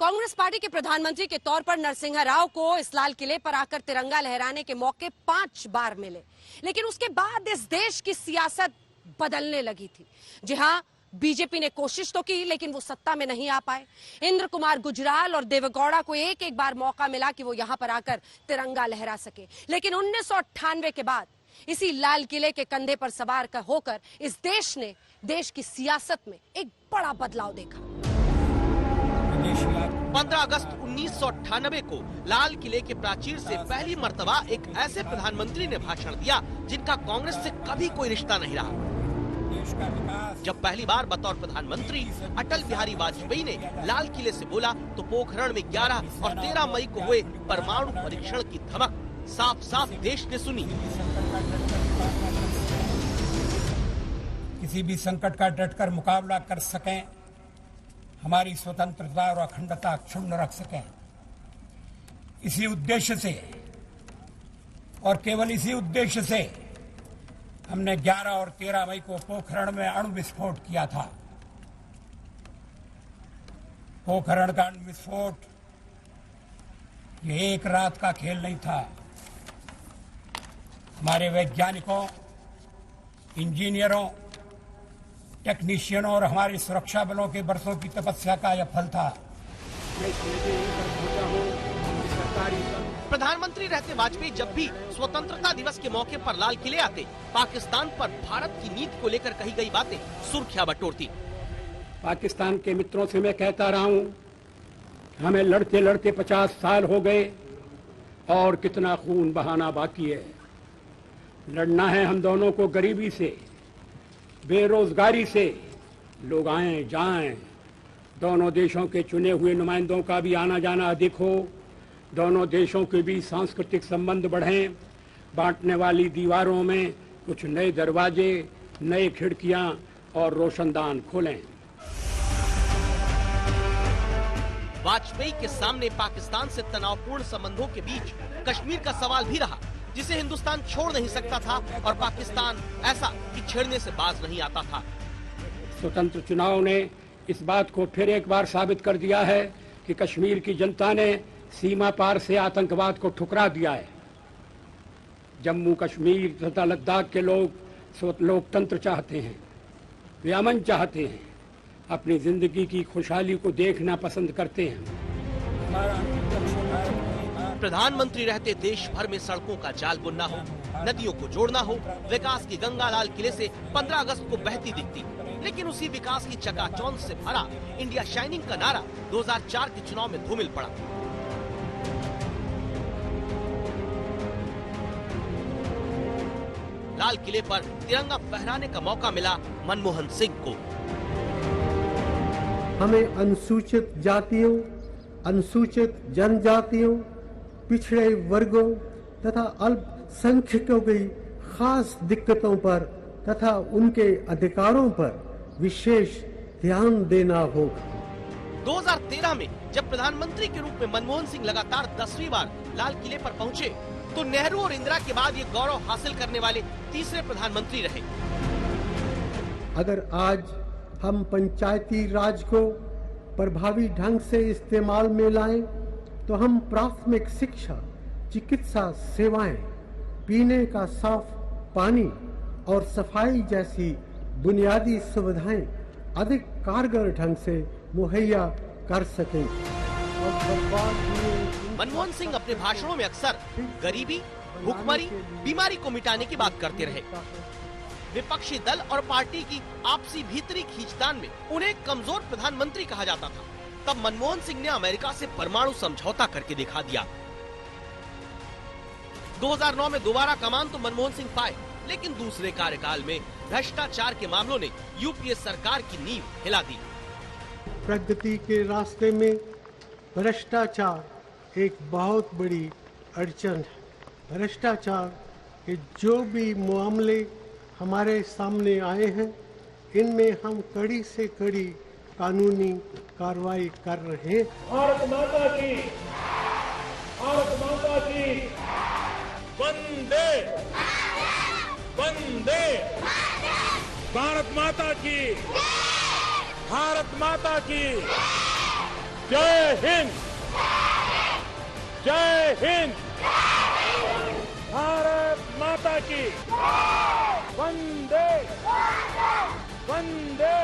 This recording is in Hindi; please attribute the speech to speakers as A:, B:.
A: कांग्रेस पार्टी के प्रधानमंत्री के तौर पर नरसिम्हा राव को इस लाल किले पर आकर तिरंगा लहराने के मौके 5 बार मिले, लेकिन उसके बाद इस देश की सियासत बदलने लगी थी। जी हां, बीजेपी ने कोशिश तो की, लेकिन वो सत्ता में नहीं आ पाए। इंद्र कुमार गुजराल और देवेगौड़ा को एक एक बार मौका मिला कि वो यहां पर आकर तिरंगा लहरा सके, लेकिन 1998 के बाद इसी लाल किले के कंधे पर सवार होकर इस देश ने देश की सियासत में एक बड़ा बदलाव देखा।
B: 15 अगस्त 1998 को लाल किले के प्राचीर से पहली मर्तबा एक ऐसे प्रधानमंत्री ने भाषण दिया जिनका कांग्रेस से कभी कोई रिश्ता नहीं रहा। जब पहली बार बतौर प्रधानमंत्री अटल बिहारी वाजपेयी ने लाल किले से बोला तो पोखरण में 11 और 13 मई को हुए परमाणु परीक्षण की धमक साफ साफ देश ने सुनी।
C: किसी भी संकट का डटकर मुकाबला कर सकें, हमारी स्वतंत्रता और अखंडता अक्षुण्ण रख सकें, इसी उद्देश्य से और केवल इसी उद्देश्य से हमने 11 और 13 मई को पोखरण में अणु विस्फोट किया था। पोखरण का अणु विस्फोट ये एक रात का खेल नहीं था। हमारे वैज्ञानिकों, इंजीनियरों, टेक्नीशियनों और हमारे सुरक्षा बलों के बरसों की तपस्या का यह फल था।
B: प्रधानमंत्री रहते वाजपेयी जब भी स्वतंत्रता दिवस के मौके पर लाल किले आते, पाकिस्तान पर भारत की नीति को लेकर कही गई बातें सुर्खियां बटोरती।
C: पाकिस्तान के मित्रों से मैं कहता रहा हूं, हमें लड़ते लड़ते 50 साल हो गए और कितना खून बहाना बाकी है। लड़ना है हम दोनों को गरीबी से, बेरोजगारी से। लोग आए जाएं, दोनों देशों के चुने हुए नुमाइंदों का भी आना जाना अधिक हो, दोनों देशों के बीच सांस्कृतिक संबंध बढ़ें, बांटने वाली दीवारों में कुछ नए दरवाजे, नए खिड़कियां और रोशनदान खोलें।
B: वाजपेयी के सामने पाकिस्तान से तनावपूर्ण संबंधों के बीच कश्मीर का सवाल भी रहा, जिसे हिंदुस्तान छोड़ नहीं सकता था और पाकिस्तान ऐसा कि छेड़ने से बाज नहीं आता था।
C: स्वतंत्र चुनाव ने इस बात को फिर एक बार साबित कर दिया है कि कश्मीर की जनता ने सीमा पार से आतंकवाद को ठुकरा दिया है। जम्मू कश्मीर तथा लद्दाख के लोग लोकतंत्र चाहते हैं, वे अमन चाहते हैं, अपनी जिंदगी की खुशहाली को देखना पसंद करते हैं।
B: प्रधानमंत्री रहते देश भर में सड़कों का जाल बुनना हो, नदियों को जोड़ना हो, विकास की गंगा लाल किले से 15 अगस्त को बहती दिखती, लेकिन उसी विकास की चकाचौंध से भरा इंडिया शाइनिंग का नारा 2004 के चुनाव में धूमिल पड़ा। लाल किले पर तिरंगा फहराने का मौका मिला मनमोहन सिंह को।
D: हमें अनुसूचित जातियों, अनुसूचित जनजातियों, पिछड़े वर्गों तथा अल्पसंख्यकों की खास दिक्कतों पर तथा उनके अधिकारों पर विशेष ध्यान देना होगा।
B: 2013 में जब प्रधानमंत्री के रूप में मनमोहन सिंह लगातार 10वीं बार लाल किले पर पहुंचे, तो नेहरू और इंदिरा के बाद ये गौरव हासिल करने वाले तीसरे प्रधानमंत्री रहे।
D: अगर आज हम पंचायती राज को प्रभावी ढंग से इस्तेमाल में लाएं, तो हम प्राथमिक शिक्षा, चिकित्सा सेवाएं, पीने का साफ पानी और सफाई जैसी बुनियादी सुविधाएं अधिक कारगर ढंग से मुहैया कर सकेंगे।
B: मनमोहन सिंह अपने भाषणों में अक्सर गरीबी, भूखमरी, बीमारी को मिटाने की बात करते रहे। विपक्षी दल और पार्टी की आपसी भीतरी खींचतान में उन्हें कमजोर प्रधानमंत्री कहा जाता था। तब मनमोहन सिंह ने अमेरिका से परमाणु समझौता करके दिखा दिया। 2009 में दोबारा कमान तो मनमोहन सिंह पाए, लेकिन दूसरे कार्यकाल में भ्रष्टाचार के मामलों ने यूपीए सरकार की नींव हिला दी।
D: प्रगति के रास्ते में भ्रष्टाचार एक बहुत बड़ी अड़चन है। भ्रष्टाचार के जो भी मामले हमारे सामने आए हैं, इनमें हम कड़ी से कड़ी कानूनी कार्रवाई कर रहे हैं।
E: भारत माता की, भारत माता की, वंदे वंदे, भारत माता की, भारत माता की। जय हिंद, जय हिंद, भारत माता की, वंदे वंदे